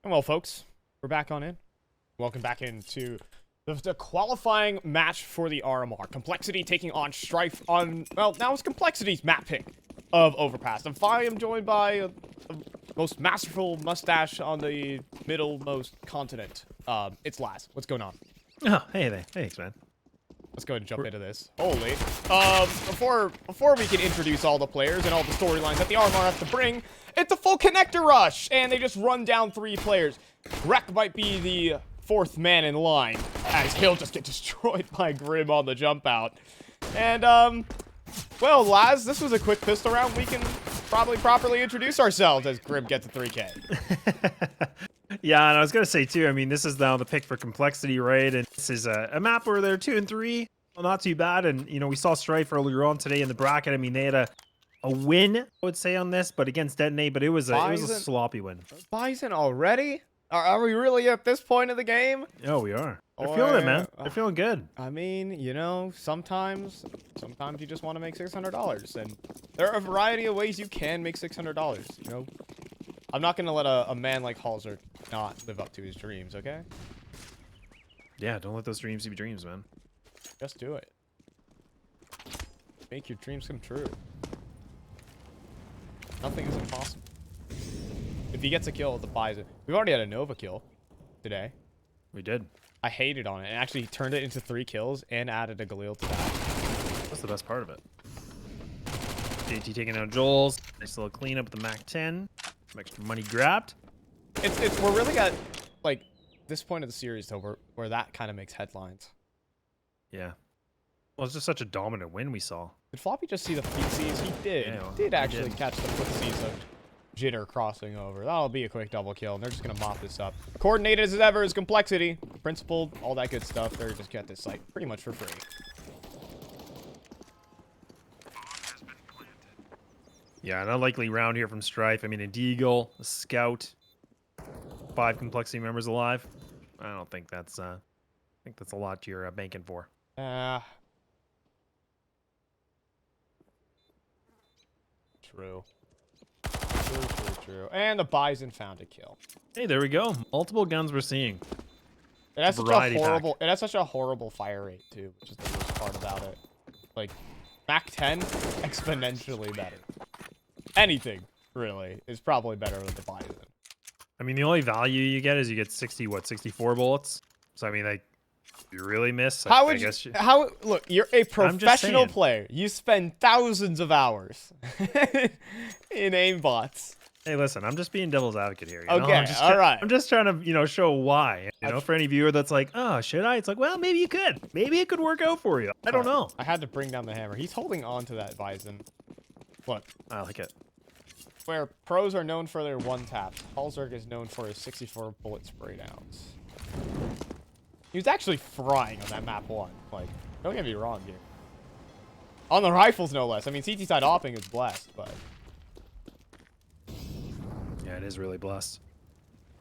And well, folks, we're back on in. Welcome back into the qualifying match for the RMR. Complexity taking on Strife on, well, now it's Complexity's map pick of Overpass. And I am joined by the most masterful mustache on the middlemost continent. It's Laz. What's going on? Oh, hey there. Thanks, man. Let's go ahead and jump into this. Holy. Before we can introduce all the players and all the storylines that the RMR have to bring, it's a full connector rush, and they just run down 3 players. Rek might be the 4th man in line, as he'll just get destroyed by Grim on the jump out. And, well, Laz, this was a quick pistol round. We can probably properly introduce ourselves as Grim gets a 3K. Yeah, and I was going to say, too, I mean, this is now the pick for Complexity, right? And this is a map where they're 2 and 3. Well, not too bad. And, you know, we saw Strife earlier on today in the bracket. I mean, they had a win, I would say, on this, but against Detonate, but it was a sloppy win. Bison already? Are we really at this point of the game? Oh, we are. They're feeling it, man. They're feeling good. I mean, you know, sometimes you just want to make $600, and there are a variety of ways you can make $600, you know? I'm not going to let a man like Halzer not live up to his dreams, okay? Yeah, don't let those dreams be dreams, man. Just do it. Make your dreams come true. Nothing is impossible. If he gets a kill with the Bison, we've already had a Nova kill today. We did. I hated on it, and actually turned it into 3 kills and added a Galil to that. That's the best part of it. JT taking out Joel's. Nice little cleanup with the Mac 10. Some extra money grabbed. We're really at, like, this point of the series, though, where that kind of makes headlines. Yeah. Well, it's just such a dominant win we saw. Did Floppy just see the footsies? He did. Yeah, well, he did actually catch the footsies of Jitter crossing over. That'll be a quick double kill, and they're just going to mop this up. Coordinated as ever is Complexity. Principled, all that good stuff. They're just get this site pretty much for free. Yeah, an unlikely round here from Strife. I mean, a Deagle, a Scout, 5 Complexity members alive. I don't think that's, I think that's a lot you're banking for. True. True. And the Bison found a kill. Hey, there we go. Multiple guns we're seeing. It has such a horrible fire rate too, which is the worst part about it. Like, Mac 10, exponentially better. Anything, really, is probably better with the Bison. I mean, the only value you get is you get 64 bullets. So, I mean, like, you really miss. Look, you're a professional player. You spend thousands of hours in aimbots. Hey, listen, I'm just being devil's advocate here. Okay, all right. I'm just trying to, you know, show why. You know, for any viewer that's like, oh, should I? It's like, well, maybe you could. Maybe it could work out for you. I don't know. I had to bring down the hammer. He's holding on to that Bison. Look. I like it. Where pros are known for their one-taps, Halzerg is known for his 64 bullet spray downs. He was actually frying on that map 1. Like, don't get me wrong here. On the rifles, no less. I mean, CT side offing is blessed, but... Yeah, it is really blessed.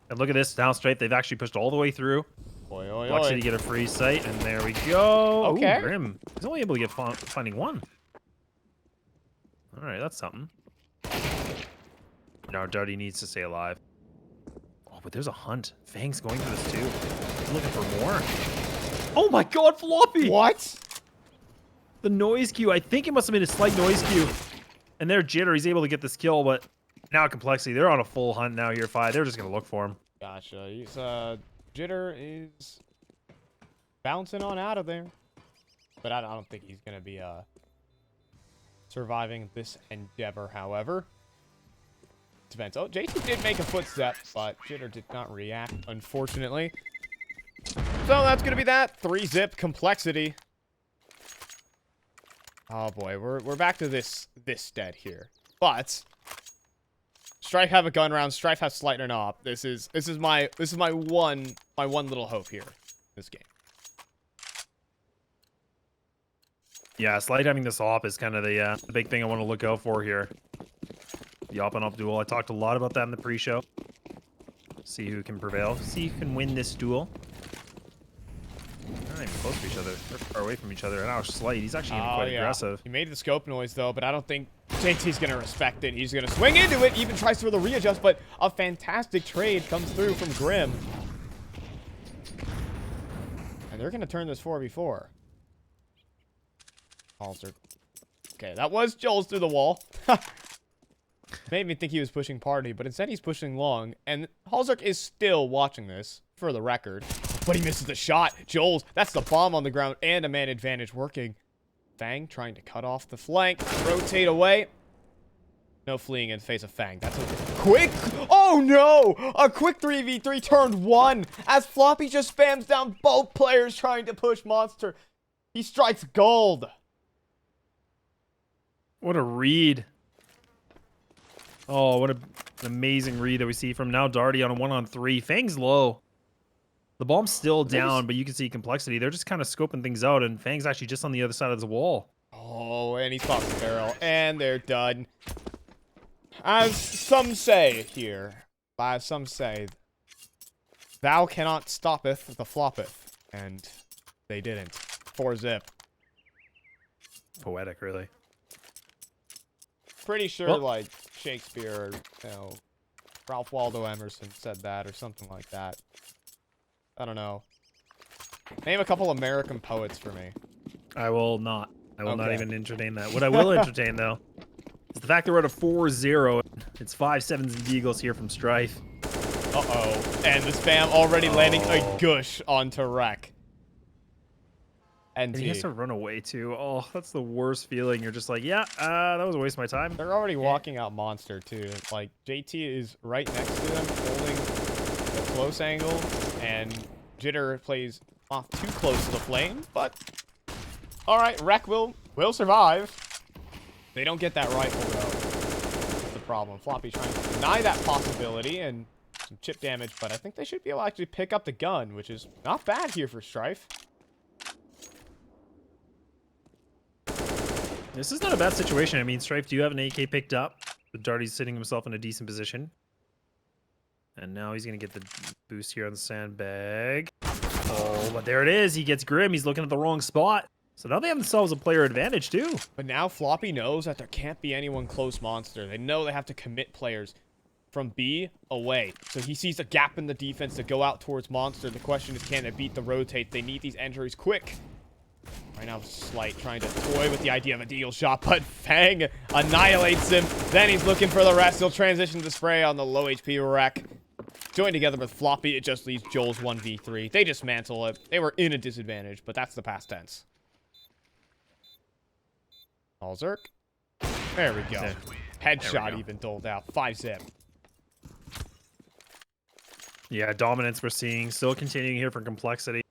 And look at this, down straight. They've actually pushed all the way through. Complexity to get a free sight, and there we go. Okay. Ooh, Grim. He's only able to get finding 1. All right, that's something. Now Duddy needs to stay alive. Oh, but there's a hunt. Fang's going for this too. He's looking for more. Oh my god, Floppy! What? The noise cue. I think it must have been a slight noise cue. And there, Jitter, he's able to get this kill, but now Complexity, they're on a full hunt now here, 5. They're just going to look for him. Gotcha. He's, Jitter is bouncing on out of there. But I don't think he's going to be surviving this endeavor, however. Depends. Oh, JT did make a footstep, but Jitter did not react, unfortunately. So that's gonna be that. 3-zip Complexity. Oh boy, we're back to this dead here. But Strife have a gun round. Strife has Slightner op. This is my one little hope here. This game. Yeah, Slight having this op is kind of the big thing I want to look out for here. The op and op duel. I talked a lot about that in the pre-show. See who can prevail. See who can win this duel. They're not even close to each other. They're far away from each other. And now Slight, he's actually getting quite aggressive. He made the scope noise though, but I don't think JT's gonna respect it. He's gonna swing into it, even tries for the readjust, but a fantastic trade comes through from Grim. And they're gonna turn this 4v4. Halser. Okay, that was Joel's through the wall. Made me think he was pushing party, but instead he's pushing long. And Halzerk is still watching this, for the record. But he misses the shot. Joel's, that's the bomb on the ground and a man advantage working. Fang trying to cut off the flank. Rotate away. No fleeing in face of Fang. That's a quick... Oh, no! A quick 3v3 turned 1 as Floppy just spams down both players trying to push Monster. He strikes gold. What a read. Oh, what an amazing read that we see from now Darty on a 1-on-3. Fang's low. The bomb's still down, but you can see complexity. They're just kind of scoping things out, and Fang's actually just on the other side of the wall. Oh, and he's popped the barrel, and they're done. As some say here, as some say, thou cannot stoppeth the floppeth, and they didn't. 4-zip. Poetic, really. Pretty sure, Well, like, Shakespeare, you know, Ralph Waldo Emerson said that, or something like that. I don't know. Name a couple American poets for me. I will not. I will not Okay. even entertain that. What I will entertain, though, is the fact that we're at a 4-0. It's 5-7s and Eagles here from Strife. Uh-oh. And the spam already landing a gush onto Wreck. And he has to run away, too. Oh, that's the worst feeling. You're just like, yeah, that was a waste of my time. They're already walking out Monster, too. Like, JT is right next to them, holding the close angle, and Jitter plays off too close to the flame, but... Alright, Wreck will survive. They don't get that rifle, though. That's the problem. Floppy trying to deny that possibility, and some chip damage, but I think they should be able to actually pick up the gun, which is not bad here for Strife. This is not a bad situation. I mean, Strife do have an AK picked up. But Darty's sitting himself in a decent position. And now he's going to get the boost here on the sandbag. Oh, but there it is. He gets Grim. He's looking at the wrong spot. So now they have themselves a player advantage, too. But now Floppy knows that there can't be anyone close Monster. They know they have to commit players from B away. So he sees a gap in the defense to go out towards Monster. The question is, can they beat the rotate? They need these entries quick. Right now, Slight trying to toy with the idea of a deal shot, but Fang annihilates him. Then he's looking for the rest. He'll transition to the spray on the low HP Wreck. Joined together with Floppy, it just leaves Joel's 1v3. They dismantle it. They were in a disadvantage, but that's the past tense. Halzerk. There we go. Headshot even doled out. 5-zip. Yeah, dominance we're seeing. Still continuing here for complexity.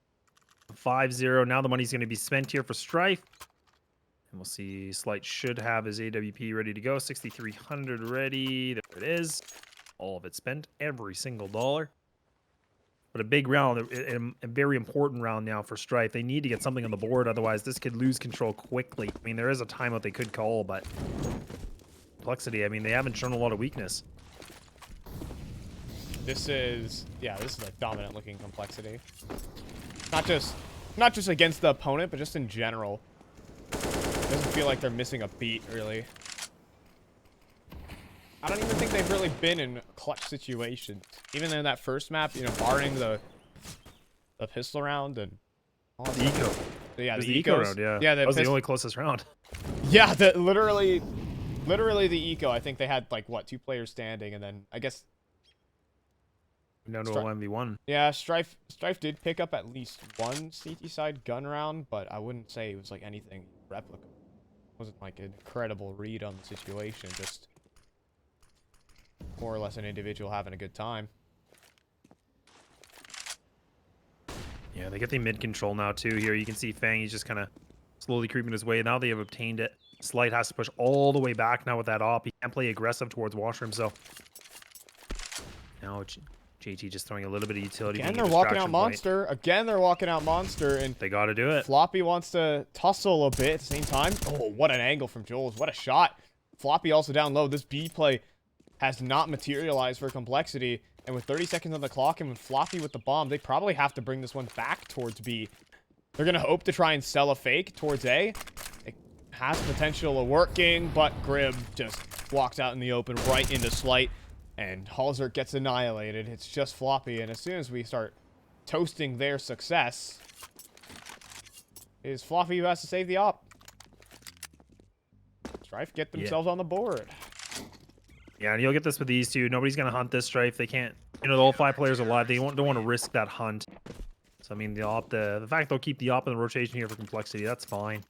5-0. Now the money's going to be spent here for Strife. And we'll see Slight should have his AWP ready to go. 6,300 ready. There it is. All of it spent. Every single dollar. But a big round, a very important round now for Strife. They need to get something on the board. Otherwise, this could lose control quickly. I mean, there is a timeout they could call, but complexity, I mean, they haven't shown a lot of weakness. This is a dominant looking complexity. Not just against the opponent, but just in general. Doesn't feel like they're missing a beat, really. I don't even think they've really been in clutch situations. Even in that first map, you know, barring the pistol round and all that The eco. Yeah, the eco round, yeah. Yeah, that was the only closest round. Yeah, literally the eco. I think they had like what, 2 players standing, and then I guess Down to a 1v1. yeah, Strife did pick up at least one CT side gun round, but I wouldn't say it was like anything replica. It wasn't like an incredible read on the situation, just more or less an individual having a good time. Yeah, they get the mid control now too. Here you can see Fang, he's just kind of slowly creeping his way. Now they have obtained it. Slight has to push all the way back now with that op. He can't play aggressive towards washroom, so now JT just throwing a little bit of utility. Again, they're walking out Monster. Again, they're walking out Monster, and they got to do it. Floppy wants to tussle a bit at the same time. Oh, what an angle from Jules. What a shot. Floppy also down low. This B play has not materialized for complexity. And with 30 seconds on the clock and with Floppy with the bomb, they probably have to bring this one back towards B. They're going to hope to try and sell a fake towards A. They has potential of working, but Grim just walks out in the open right into Slight, and Halzer gets annihilated. It's just Floppy, and as soon as we start toasting their success, is Floppy who has to save the op. Strife get themselves on the board. Yeah, and you'll get this with these two. Nobody's going to hunt this Strife. They can't, you know, all 5 players are alive. They don't want to risk that hunt. So, I mean, the fact they'll keep the op in the rotation here for complexity, that's fine.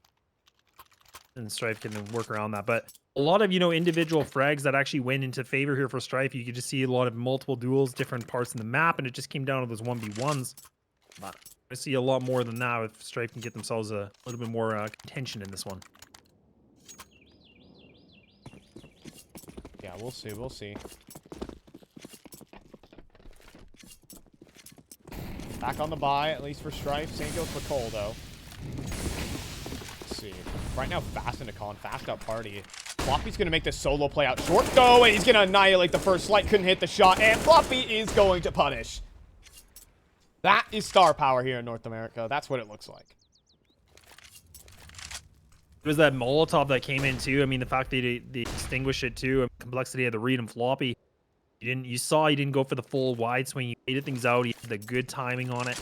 And Strife can work around that. But a lot of, you know, individual frags that actually went into favor here for Strife. You could just see a lot of multiple duels, different parts in the map, and it just came down to those 1v1s. But I see a lot more than that if Strife can get themselves a little bit more contention in this one. Yeah, we'll see. We'll see. Back on the buy, at least for Strife. Same goes for Cole, though. Let's see. Right now, fast into con, fast out party. Floppy's going to make this solo play out short, though, and he's going to annihilate the first. Slight couldn't hit the shot, and Floppy is going to punish. That is star power here in North America. That's what it looks like. It was that Molotov that came in too. I mean, the fact that they extinguished it too. Complexity had the read and Floppy. You saw he didn't go for the full wide swing. He faded things out. He had the good timing on it.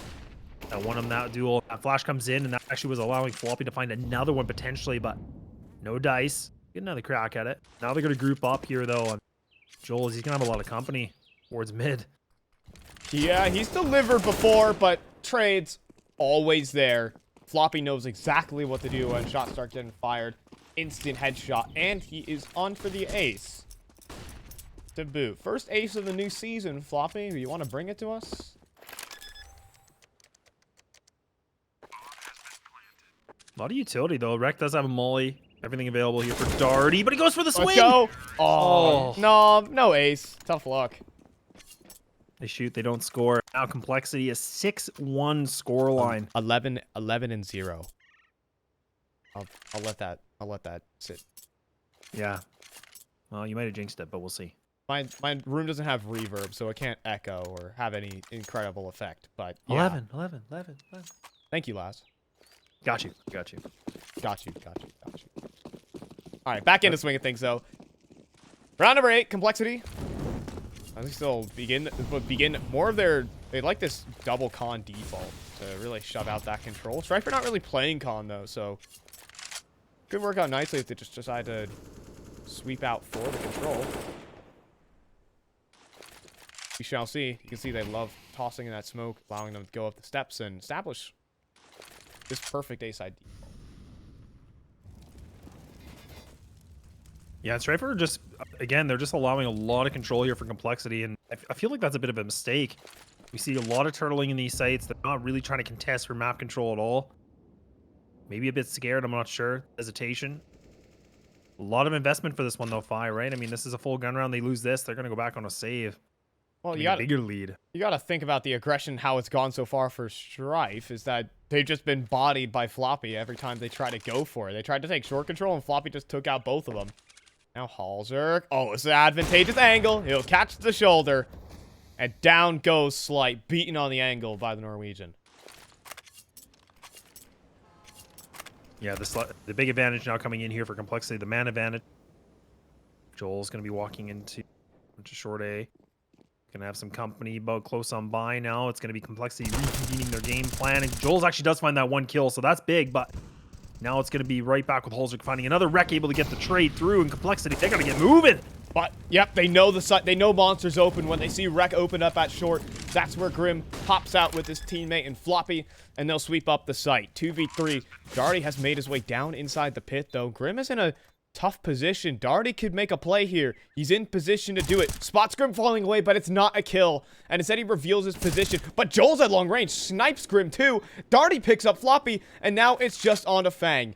That won him that duel. That flash comes in, and that actually was allowing Floppy to find another one potentially, but no dice. Get another crack at it. Now they're going to group up here though. And Joel, he's going to have a lot of company towards mid. Yeah, he's delivered before, but trades always there. Floppy knows exactly what to do when shots start getting fired. Instant headshot, and he is on for the ace. To boot. First ace of the new season, Floppy. You want to bring it to us? A lot of utility though. Rec does have a molly. Everything available here for Darty, but he goes for the swing. Let's go. Oh, no ace. Tough luck. They shoot, they don't score. Now complexity, a 6-1 scoreline. 11-0. I'll let that sit. Yeah. Well, you might have jinxed it, but we'll see. My room doesn't have reverb, so it can't echo or have any incredible effect. But yeah. 11. Thank you, Laz. Got you. Got you. All right, back into swing of things though. Round number 8, complexity. I think they'll begin more of their. They like this double con default to really shove out that control. Strife are not really playing con though, so could work out nicely if they just decide to sweep out for the control. We shall see. You can see they love tossing in that smoke, allowing them to go up the steps and establish this perfect A-side default. Yeah, Strifer just, again, they're just allowing a lot of control here for complexity, and I feel like that's a bit of a mistake. We see a lot of turtling in these sites. They're not really trying to contest for map control at all. Maybe a bit scared, I'm not sure. Hesitation. A lot of investment for this one, though, Fi, right? I mean, this is a full gun round. They lose this, they're going to go back on a save. Well, you got a bigger lead. You got to think about the aggression, how it's gone so far for Strife, is that they've just been bodied by Floppy every time they try to go for it. They tried to take short control, and Floppy just took out both of them. Now Halzer. Oh, it's an advantageous angle. He'll catch the shoulder. And down goes Slight, beaten on the angle by the Norwegian. Yeah, the big advantage now coming in here for complexity, the man advantage. Joel's going to be walking into short A. Going to have some company about close on buy now. It's going to be complexity reconvening their game plan. And Joel's actually does find that one kill, so that's big, but now it's going to be right back with Halzer finding another wreck, able to get the trade through, and complexity, they got to get moving. But, yep, they know they know monsters open. When they see Wreck open up at short, that's where Grim pops out with his teammate and Floppy, and they'll sweep up the site. 2v3. Darty has made his way down inside the pit, though. Grim is in a tough position. Darty could make a play here. He's in position to do it. Spots Grim falling away, but it's not a kill. And instead he reveals his position. But Joel's at long range. Snipes Grim too. Darty picks up Floppy, and now it's just on to Fang.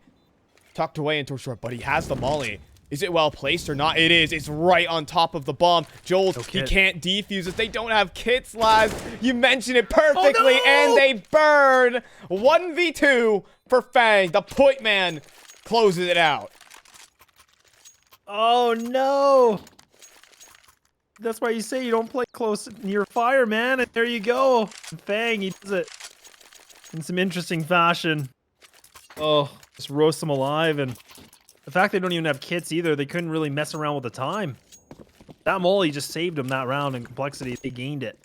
Tucked away into a short, but he has the molly. Is it well placed or not? It is. It's right on top of the bomb. Joel, he can't defuse it. They don't have kits, lads. You mentioned it perfectly, and they burn. 1v2 for Fang. The point man closes it out. Oh, no. That's why you say you don't play close near fire, man. And there you go. Fang, he does it in some interesting fashion. Oh, just roast them alive, and The fact they don't even have kits either, they couldn't really mess around with the time. That molly just saved them that round in complexity. They gained it.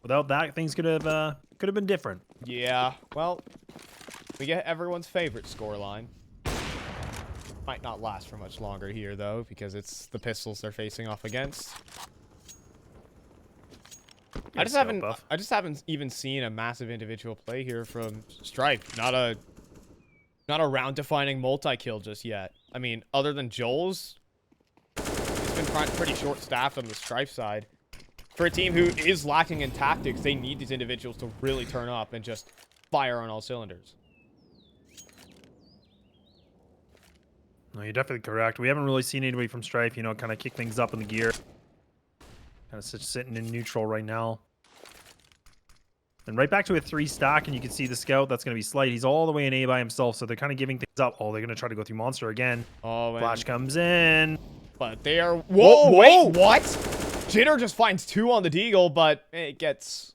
Without that, things could have been different. Yeah, well, we get everyone's favorite scoreline. Might not last for much longer here, though, because it's the pistols they're facing off against. I just haven't even seen a massive individual play here from Strife. Not a round-defining multi-kill just yet. I mean, other than Joel's, it's been pretty short-staffed on the Strife side. For a team who is lacking in tactics, they need these individuals to really turn up and just fire on all cylinders. No, you're definitely correct. We haven't really seen anybody from Strife, you know, kind of kick things up in the gear. Kind of sitting in neutral right now. And right back to a 3 stack, and you can see the scout. That's going to be Slight. He's all the way in A by himself, so they're kind of giving things up. Oh, they're going to try to go through Monster again. Oh, man. Flash comes in. But they are... Whoa, wait, what? Jitter just finds 2 on the Deagle, but it gets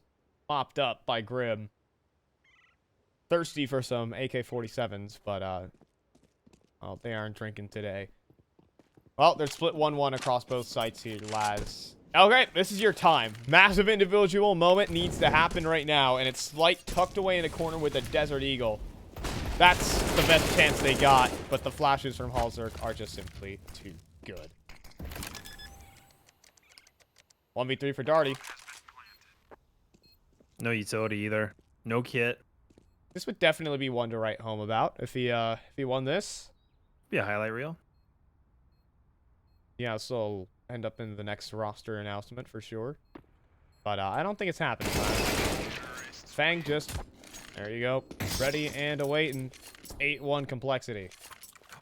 mopped up by Grim. Thirsty for some AK-47s, but, well, they aren't drinking today. Well, they're split 1-1 across both sites here, lads. Okay, this is your time. Massive individual moment needs to happen right now, and it's Slight tucked away in a corner with a Desert Eagle. That's the best chance they got, but the flashes from Halzerk are just simply too good. 1v3 for Darty. No utility either. No kit. This would definitely be one to write home about if he won this. Be a highlight reel. Yeah, so end up in the next roster announcement for sure. But I don't think it's happening. Fang just, there you go, ready and awaiting. 8-1 complexity.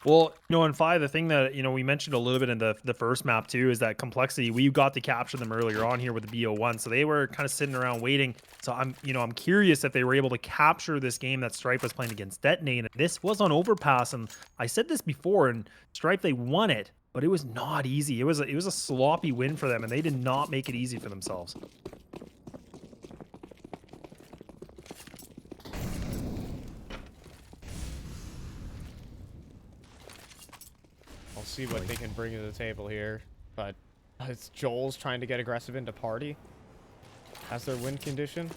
Well, you know, in 5, the thing that, you know, we mentioned a little bit in the first map too is that complexity. We got to capture them earlier on here with the BO1, so they were kind of sitting around waiting. So I'm curious if they were able to capture this game that Strife was playing against Detonate. And this was on Overpass, and I said this before, and Strife, they won it, but it was not easy. It was a sloppy win for them, and they did not make it easy for themselves. We'll see what they can bring to the table here, but it's Joel's trying to get aggressive into party as their win condition.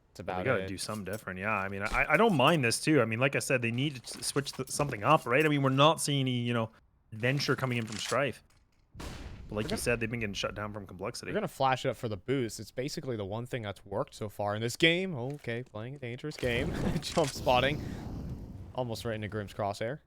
That's about it. They gotta do something different. Yeah, I mean, I don't mind this too. I mean, like I said, they need to switch something up, right? I mean, we're not seeing any, you know, adventure coming in from Strife. But like you said, they've been getting shut down from complexity. They're gonna flash it up for the boost. It's basically the one thing that's worked so far in this game. Okay, playing a dangerous game. Jump spotting. Almost right into Grim's crosshair.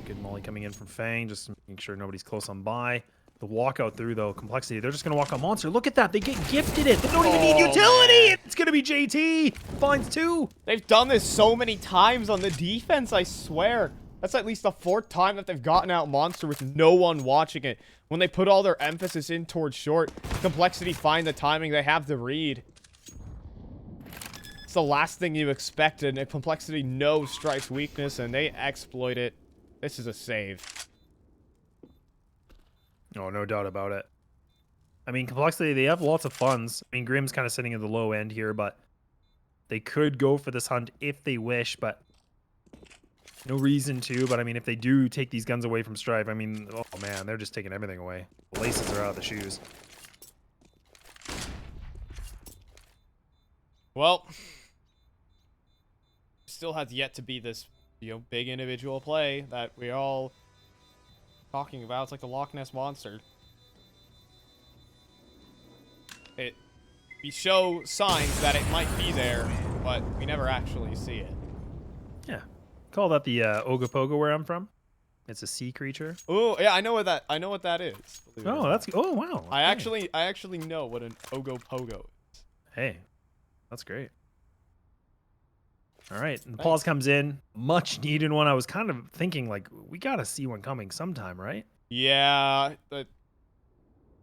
Good molly coming in from Fang, just making sure nobody's close on by. The walkout through, though, complexity. They're just going to walk on Monster. Look at that. They get gifted it. They don't even need utility. Man. It's going to be JT. Finds 2. They've done this so many times on the defense, I swear. That's at least the 4th time that they've gotten out Monster with no one watching it. When they put all their emphasis in towards short, complexity find the timing. They have the read. It's the last thing you expected. And complexity knows Strife's weakness, and they exploit it. This is a save. Oh, no doubt about it. I mean, complexity, they have lots of funds. I mean, Grim's kind of sitting at the low end here, but they could go for this hunt if they wish, but no reason to. But I mean, if they do take these guns away from Strife, I mean, oh man, they're just taking everything away. The laces are out of the shoes. Well, still has yet to be this, you know, big individual play that we all talking about. It's like the Loch Ness Monster. We show signs that it might be there, but we never actually see it. Yeah. Call that the Ogopogo where I'm from. It's a sea creature. Oh, yeah, I know what that is. Oh, that's oh wow. I actually know what an Ogopogo is. Hey. That's great. All right, and pause comes in. Much needed one. I was kind of thinking, like, we got to see one coming sometime, right? Yeah, but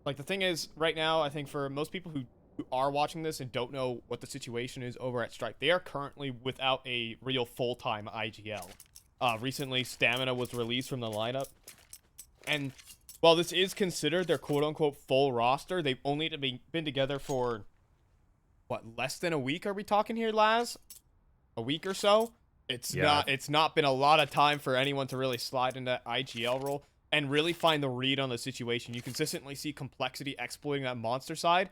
like the thing is, right now, I think for most people who are watching this and don't know what the situation is over at Strife, they are currently without a real full-time IGL. Recently, Stamina was released from the lineup, and while this is considered their quote-unquote full roster, they've only been together for what, less than a week are we talking here, Laz? A week or so? It's not been a lot of time for anyone to really slide into that IGL role and really find the read on the situation. You consistently see Complexity exploiting that monster side.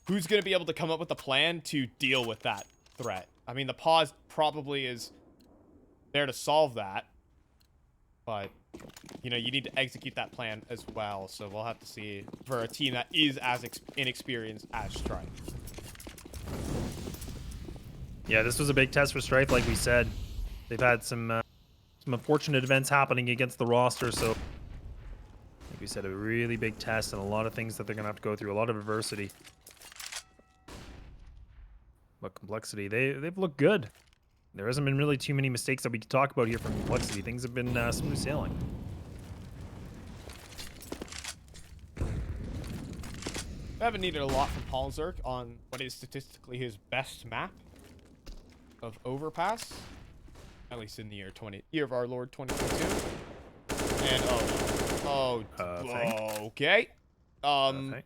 Who's going to be able to come up with a plan to deal with that threat? I mean, the pause probably is there to solve that, but you know, you need to execute that plan as well. So we'll have to see for a team that is as inexperienced as Strife. Yeah, this was a big test for Strife, like we said. They've had some unfortunate events happening against the roster, so like we said, a really big test and a lot of things that they're gonna have to go through, a lot of adversity. But Complexity, they've looked good. There hasn't been really too many mistakes that we could talk about here from Complexity. Things have been smooth sailing. I haven't needed a lot from Halzerk on what is statistically his best map of Overpass, at least in the year of our Lord 2022. And okay.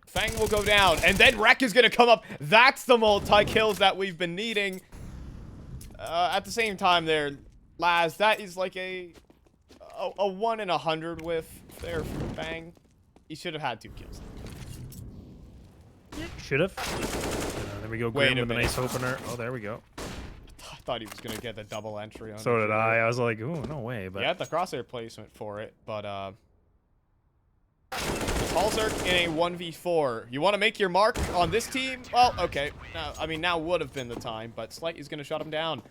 Fang will go down, and then Rek is gonna come up. That's the multi-kills that we've been needing. At the same time there, Laz, that is like a 1 in 100 whiff there from Fang. He should have had 2 kills. Yeah, should have. There we go. Grim with a nice opener. Oh, there we go. I thought he was gonna get the double entry on. So did I. I was like, ooh, no way. But he had the crosshair placement for it, but Halzerk in a 1v4. You want to make your mark on this team? Well, okay. I mean, now would have been the time, but Slight is going to shut him down.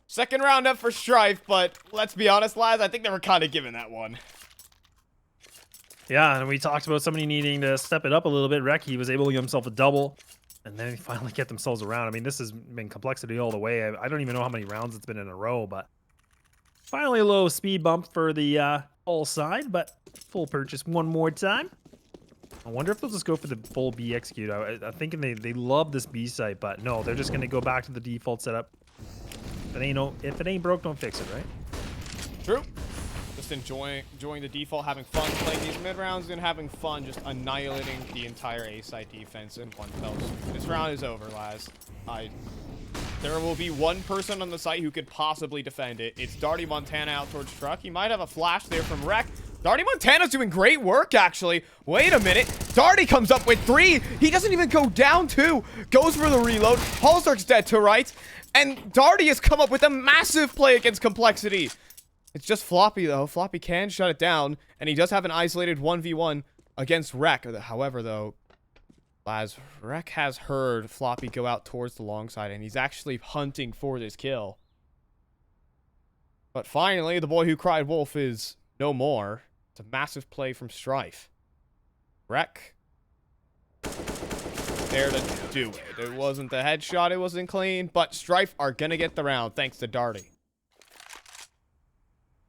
Second round up for Strife, but let's be honest, Laz, I think they were kind of given that one. Yeah, and we talked about somebody needing to step it up a little bit. Reki was able to get himself a double, and then they finally get themselves around. I mean, this has been Complexity all the way. I don't even know how many rounds it's been in a row, but finally a low speed bump for the all side, but full purchase one more time. I wonder if they'll just go for the full B execute. I'm thinking they love this B site, but no, they're just gonna go back to the default setup. If it ain't broke, don't fix it, right? True. Just enjoying the default, having fun playing these mid rounds, and having fun just annihilating the entire A site defense in one fell swoop. This round is over, Laz. There will be one person on the site who could possibly defend it. It's Darty Montana out towards Truck. He might have a flash there from Rek. Darty Montana's doing great work, actually. Wait a minute. Darty comes up with 3. He doesn't even go down 2. Goes for the reload. Halzerk's dead to right. And Darty has come up with a massive play against Complexity. It's just Floppy, though. Floppy can shut it down. And he does have an isolated 1v1 against Rek. However, though, Laz, Rek has heard Floppy go out towards the long side. And he's actually hunting for this kill. But finally, the boy who cried wolf is no more. It's a massive play from Strife. Rek there to do it. It wasn't the headshot, it wasn't clean, but Strife are gonna get the round thanks to Darty.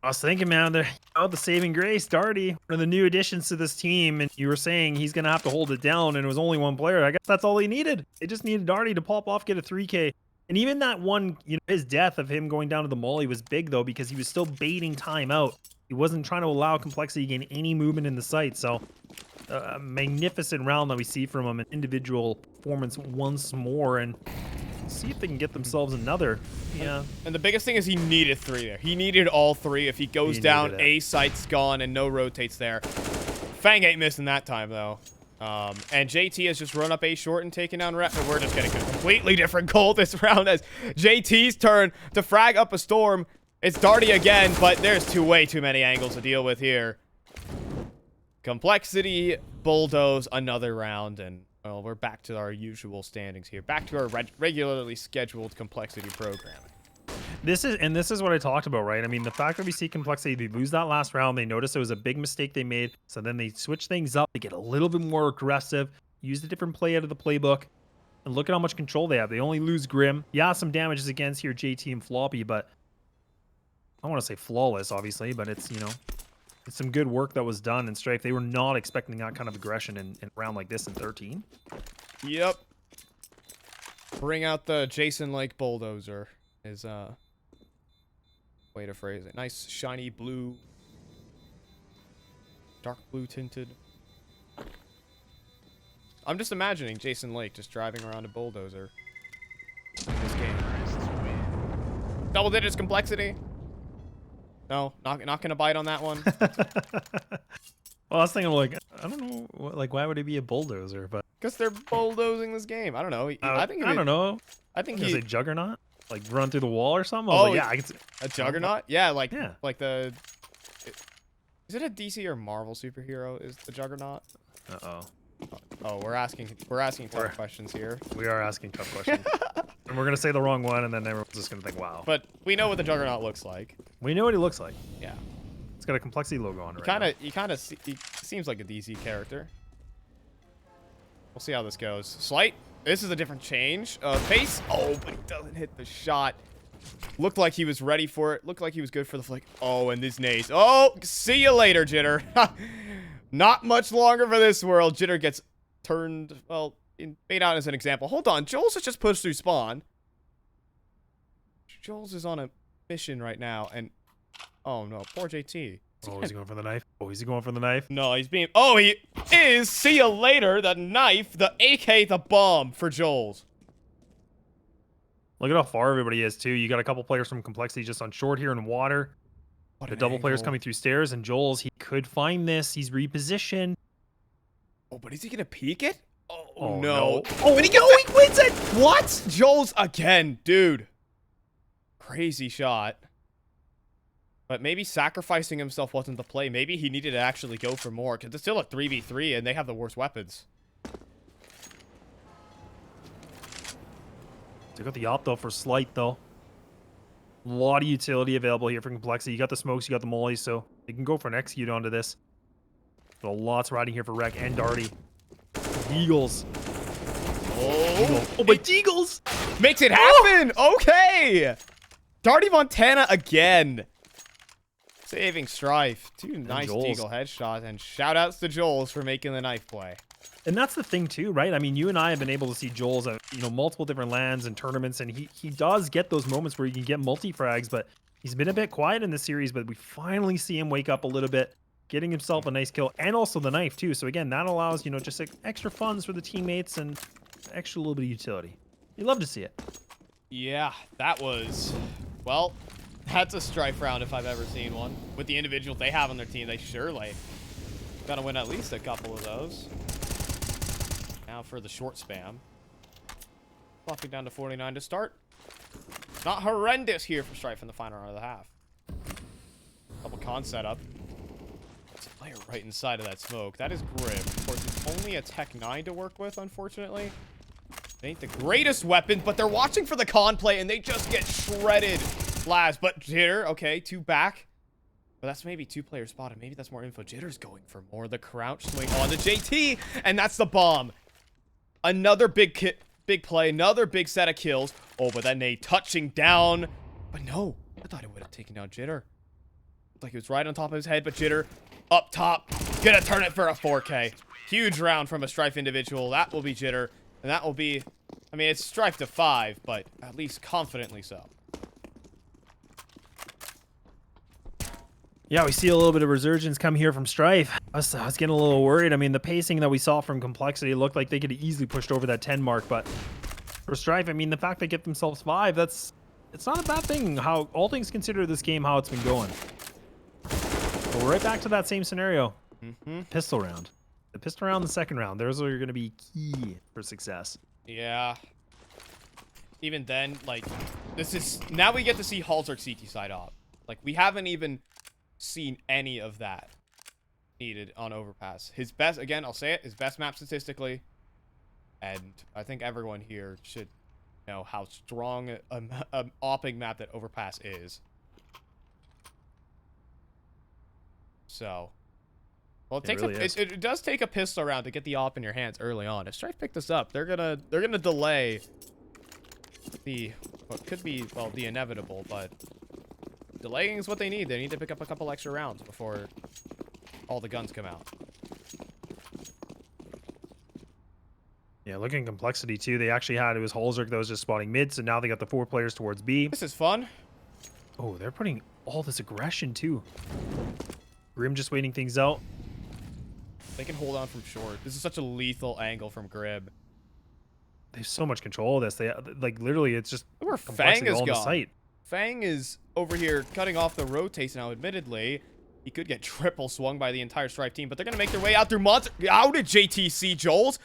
I was thinking, man, the saving grace, Darty, one of the new additions to this team, and you were saying he's gonna have to hold it down, and it was only one player. I guess that's all he needed. They just needed Darty to pop off, get a 3K. And even that one, his death of him going down to the molly was big, though, because he was still baiting time out. He wasn't trying to allow Complexity to gain any movement in the site. So, a magnificent round that we see from him, an individual performance once more, and see if they can get themselves another. Yeah. And the biggest thing is he needed 3 there. He needed all 3. If he goes down, A site's gone and no rotates there. Fang ain't missing that time, though. And JT has just run up A short and taken down Rep, but we're just getting a completely different goal this round as JT's turn to frag up a storm. It's Darty again, but there's way too many angles to deal with here. Complexity bulldoze another round, and well, we're back to our usual standings here. Back to our regularly scheduled Complexity programming. This is what I talked about, right? I mean, the fact that we see Complexity, they lose that last round, they notice it was a big mistake they made, so then they switch things up, they get a little bit more aggressive, use a different play out of the playbook, and look at how much control they have. They only lose Grim. Yeah, some damages against here, JT and Floppy, but I don't want to say flawless, obviously, but it's, it's some good work that was done in Strife. They were not expecting that kind of aggression in a round like this in 13. Yep. Bring out the Jason Lake bulldozer is way to phrase it. Nice shiny blue, dark blue tinted. I'm just imagining Jason Lake just driving around a bulldozer in this game. Double digits complexity. No, not gonna bite on that one. Well, I was thinking, like, I don't know, like, why would he be a bulldozer? But Because they're bulldozing this game. I don't know. I don't know. I think Is he it Juggernaut? Like run through the wall or something? Oh, Yeah, I can see. A Juggernaut? Yeah, like Yeah. like the. Is it a DC or Marvel superhero? Is the Juggernaut? Uh-oh. Oh, we're asking tough questions here. We are asking tough questions. And we're gonna say the wrong one, and then everyone's just gonna think, "Wow." But we know what the Juggernaut looks like. We know what he looks like. Yeah. It's got a complexity logo on it. He seems like a DC character. We'll see how this goes. Slight. This is a different change. Face. Oh, but he doesn't hit the shot. Looked like he was ready for it. Looked like he was good for the flick. Oh, and this nades. Oh, see you later, Jitter. Not much longer for this world. Jitter gets turned, well, made out as an example. Hold on. Joel's has just pushed through spawn. Joel's is on a mission right now, and oh no, poor JT. Oh, is he going for the knife? Oh, is he going for the knife? No, he's being. Oh, he is. See you later. The knife, the AK, the bomb for Joel's. Look at how far everybody is, too. You got a couple players from complexity just on short here in water. The double players coming through stairs, and Joel's, he could find this. He's repositioned. Oh, but is he going to peek it? Oh, no. Oh, and he wins it. What? Joel's again, dude. Crazy shot. But maybe sacrificing himself wasn't the play. Maybe he needed to actually go for more, because it's still a 3v3, and they have the worst weapons. They got the op, though, for Slight, though. A lot of utility available here for complexity. You got the smokes, you got the mollies, so they can go for an execute onto this. But lots riding here for Rec and Darty. Eagles. Oh, but Eagles makes it happen. Okay. Darty Montana again. Saving Strife. Two nice Deagle headshots, and shout-outs to Joel's for making the knife play. And that's the thing too, right? I mean, you and I have been able to see Joel's at, multiple different lands and tournaments, and he does get those moments where you can get multi-frags, but he's been a bit quiet in the series, but we finally see him wake up a little bit, getting himself a nice kill, and also the knife too. So again, that allows, just like extra funds for the teammates and extra little bit of utility. You love to see it. Yeah, that was, well, that's a Strife round if I've ever seen one. With the individuals they have on their team, they surely gotta win at least a couple of those. Now for the short spam. Dropping down to 49 to start. Not horrendous here for Strife in the final round of the half. Double con setup. It's a player right inside of that smoke. That is grim. Of course, it's only a Tech 9 to work with, unfortunately. It ain't the greatest weapon, but they're watching for the con play, and they just get shredded. Last, but Jitter, okay, two back. But that's maybe two players spotted. Maybe that's more info. Jitter's going for more. The crouch swing on the JT, and that's the bomb. Another big play, another big set of kills. Oh, but that nade touching down. But no, I thought it would have taken down Jitter. Looked like he was right on top of his head, but Jitter up top, gonna turn it for a 4K. Huge round from a Strife individual. That will be Jitter, and that will be, I mean, it's Strife to 5, but at least confidently so. Yeah, we see a little bit of resurgence come here from Strife. I was getting a little worried. I mean, the pacing that we saw from Complexity looked like they could have easily pushed over that 10 mark, but for Strife, I mean, the fact they get themselves 5, it's not a bad thing. How all things considered this game, how it's been going. But we're right back to that same scenario. Pistol round. The pistol round, the second round. Those are going to be key for success. Yeah. Even then, like, this is, now we get to see Halzerk CT side op. Like, we haven't even seen any of that needed on Overpass. His best, again, I'll say it, his best map statistically, and I think everyone here should know how strong a opping map that Overpass is. So, well, it does take a pistol round to get the op in your hands early on. If Strife pick this up, they're gonna delay the what could be, well, the inevitable, but delaying is what they need. They need to pick up a couple extra rounds before all the guns come out. Yeah, looking at Complexity too. They actually had, it was Halzerk that was just spotting mid, so now they got the 4 players towards B. This is fun. Oh, they're putting all this aggression too. Grim just waiting things out. They can hold on from short. This is such a lethal angle from Grib. They have so much control of this. They like literally, it's just Look where Fang is all in the gone. sight. Fang is over here cutting off the rotation. Now, admittedly, he could get triple swung by the entire Strife team, but they're going to make their way out through Monster. How did JTC Jolt?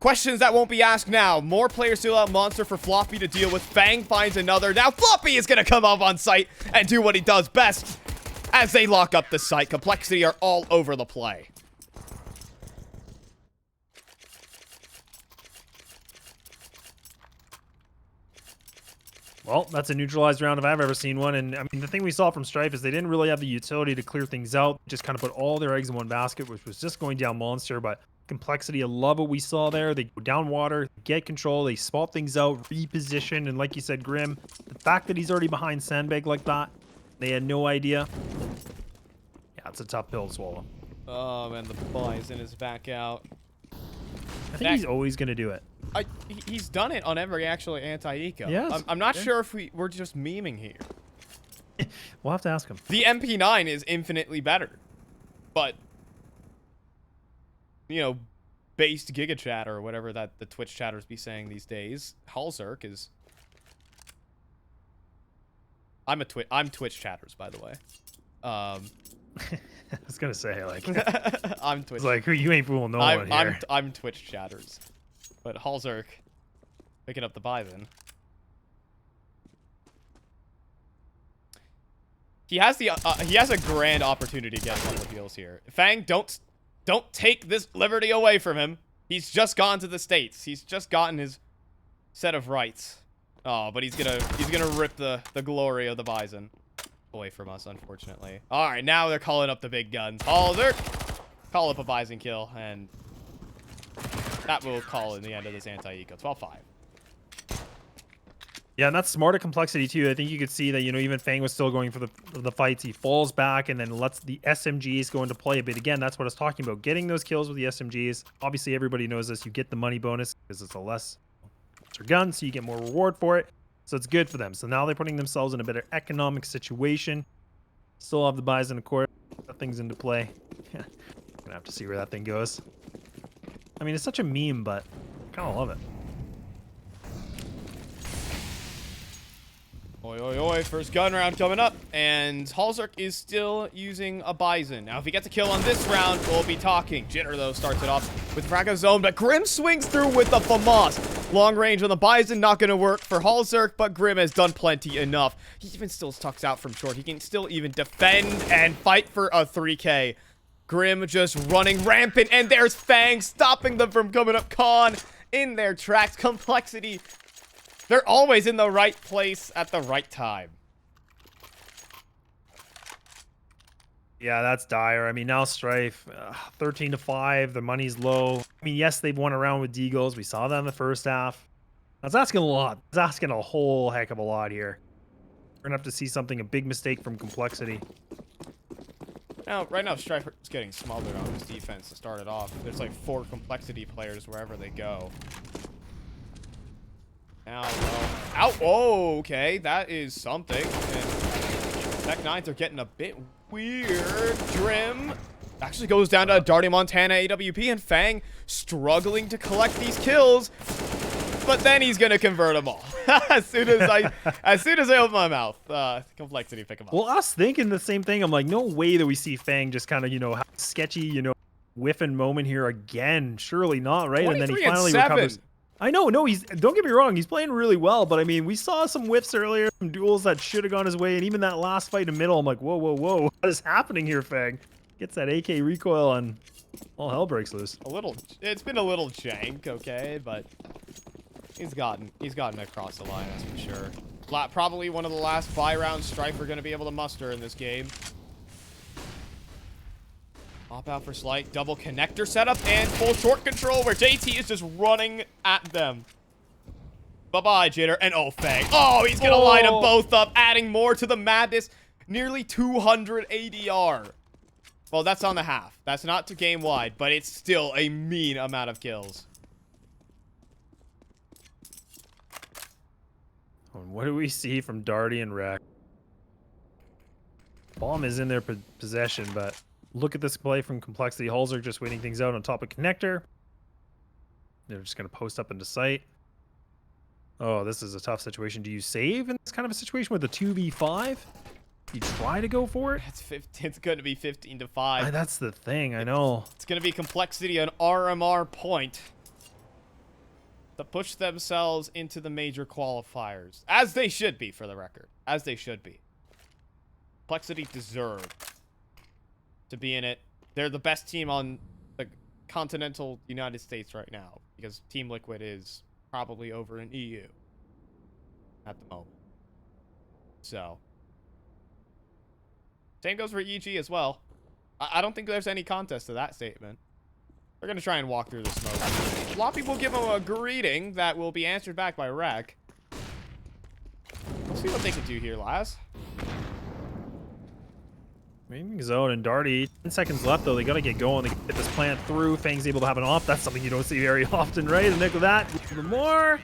Questions that won't be asked now. More players still out Monster for Floppy to deal with. Fang finds another. Now Floppy is going to come up on site and do what he does best as they lock up the site. Complexity are all over the play. Well, that's a neutralized round if I've ever seen one. And I mean, the thing we saw from Strife is they didn't really have the utility to clear things out. Just kind of put all their eggs in one basket, which was just going down Monster. But Complexity, I love what we saw there. They go down water, get control, they swap things out, reposition. And like you said, Grim, the fact that he's already behind Sandbag like that, they had no idea. Yeah, it's a tough pill to swallow. Oh, man, the Bison is back out. I think he's always going to do it. He's done it on every actually anti-eco. Yes. I'm not sure if we're just memeing here. We'll have to ask him. The MP9 is infinitely better. But, you know, based Giga Chat or whatever that the Twitch chatters be saying these days, Halzerk is... I'm Twitch chatters, by the way. I was going to say, like... I'm Twitch. It's like, you ain't fooling no one here. I'm Twitch chatters. But Halzerk picking up the Bison. He has a grand opportunity to get a couple of kills here. Fang, don't take this liberty away from him. He's just gone to the States. He's just gotten his set of rights. Oh, but he's gonna rip the glory of the Bison away from us, unfortunately. All right, now they're calling up the big guns. Halzerk, call up a Bison kill, and that will call in the end of this anti-eco. 12-5. Yeah, and that's smart at Complexity too. I think you could see that, you know, even Fang was still going for the fights. He falls back and then lets the SMGs go into play. But again, that's what I was talking about. Getting those kills with the SMGs. Obviously, everybody knows this. You get the money bonus because it's a lesser gun, so you get more reward for it. So it's good for them. So now they're putting themselves in a better economic situation. Still have the Bison, of course. That thing's into play. Gonna have to see where that thing goes. I mean, it's such a meme, but I kind of love it. Oi, oi, oi. First gun round coming up. And Halzerk is still using a Bison. Now, if he gets a kill on this round, we'll be talking. Jitter, though, starts it off with Frag of Zone, but Grim swings through with the FAMAS. Long range on the Bison, not going to work for Halzerk, but Grim has done plenty enough. He even still tucks out from short. He can still even defend and fight for a 3K. Grim just running rampant, and there's Fang stopping them from coming up. Khan in their tracks. Complexity. They're always in the right place at the right time. Yeah, that's dire. I mean, now Strife, 13-5. The money's low. I mean, yes, they've won around with Deagles. We saw that in the first half. That's asking a lot. That's asking a whole heck of a lot here. We're going to have to see something, a big mistake from Complexity. Now, right now, Strife is getting smothered on his defense to start it off. There's like 4 Complexity players wherever they go. Now, out. Oh, okay. That is something. And Tech 9s are getting a bit weird. Drim actually goes down to Darty Montana AWP, and Fang struggling to collect these kills. But then he's gonna convert them all. as soon as I open my mouth, Complexity pick him up. Well, us thinking the same thing. I'm like, no way that we see Fang just kind of, you know, have a sketchy, you know, whiffing moment here again. Surely not, right? And then he finally recovers. I know, no, don't get me wrong, he's playing really well, but I mean, we saw some whiffs earlier, some duels that should have gone his way, and even that last fight in the middle, I'm like, whoa, whoa, whoa, what is happening here, Fang? Gets that AK recoil and all hell breaks loose. It's been a little jank, okay, but he's gotten across the line, that's for sure. Probably one of the last buy rounds Strife are going to be able to muster in this game. Pop out for Slight, double connector setup, and full short control where JT is just running at them. Bye-bye, Jitter. And oh, Fang. Oh, he's going to line them both up, adding more to the madness. Nearly 200 ADR. Well, that's on the half. That's not to game-wide, but it's still a mean amount of kills. What do we see from Darty and Rec? Bomb is in their possession, but look at this play from Complexity. Halzer just waiting things out on top of connector. They're just going to post up into sight. Oh, this is a tough situation. Do you save in this kind of a situation with a 2v5? You try to go for it? It's going to be 15 to 5. That's the thing, I know. It's going to be Complexity an RMR point to push themselves into the major qualifiers. As they should be, for the record. As they should be. Complexity deserve to be in it. They're the best team on the continental United States right now, because Team Liquid is probably over in EU at the moment. So, same goes for EG as well. I don't think there's any contest to that statement. They're going to try and walk through the smoke. A lot of people give them a greeting that will be answered back by Rec. We'll see what they can do here, Laz. Maybe Zone and Darty. 10 seconds left, though. They got to get going. They get this plant through. Fang's able to have an off. That's something you don't see very often, right? The nick of that. A little more.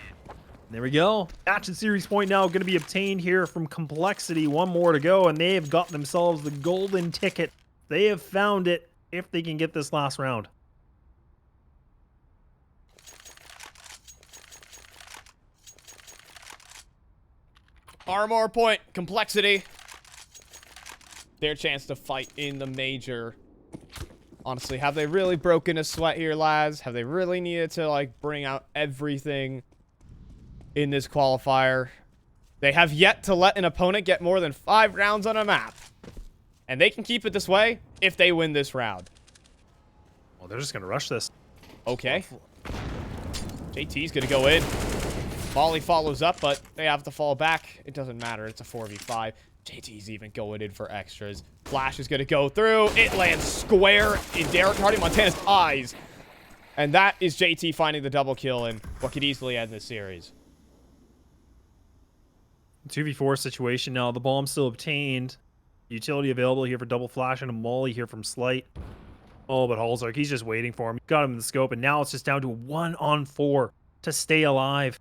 There we go. Match and series point now going to be obtained here from Complexity. One more to go, and they have got themselves the golden ticket. They have found it if they can get this last round. Armor point, Complexity. Their chance to fight in the major. Honestly, have they really broken a sweat here, Laz? Have they really needed to, like, bring out everything in this qualifier? They have yet to let an opponent get more than 5 rounds on a map. And they can keep it this way if they win this round. Well, they're just going to rush this. Okay. JT's going to go in. Volley follows up, but they have to fall back. It doesn't matter. It's a 4v5. JT's even going in for extras. Flash is going to go through. It lands square in Derek Hardy Montana's eyes. And that is JT finding the double kill in what could easily end this series. 2v4 situation now. The bomb still obtained. Utility available here for double flash and a molly here from Slight. Oh, but Halzark, he's just waiting for him. Got him in the scope, and now it's just down to 1-on-4 to stay alive.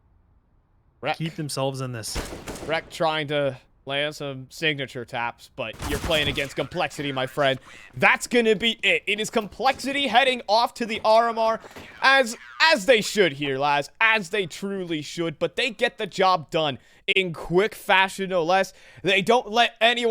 Rec. Keep themselves in this. Rec trying to land some signature taps, but you're playing against Complexity, my friend. That's gonna be it. It is Complexity heading off to the RMR, as they should here, Laz, as they truly should, but they get the job done in quick fashion, no less. They don't let anyone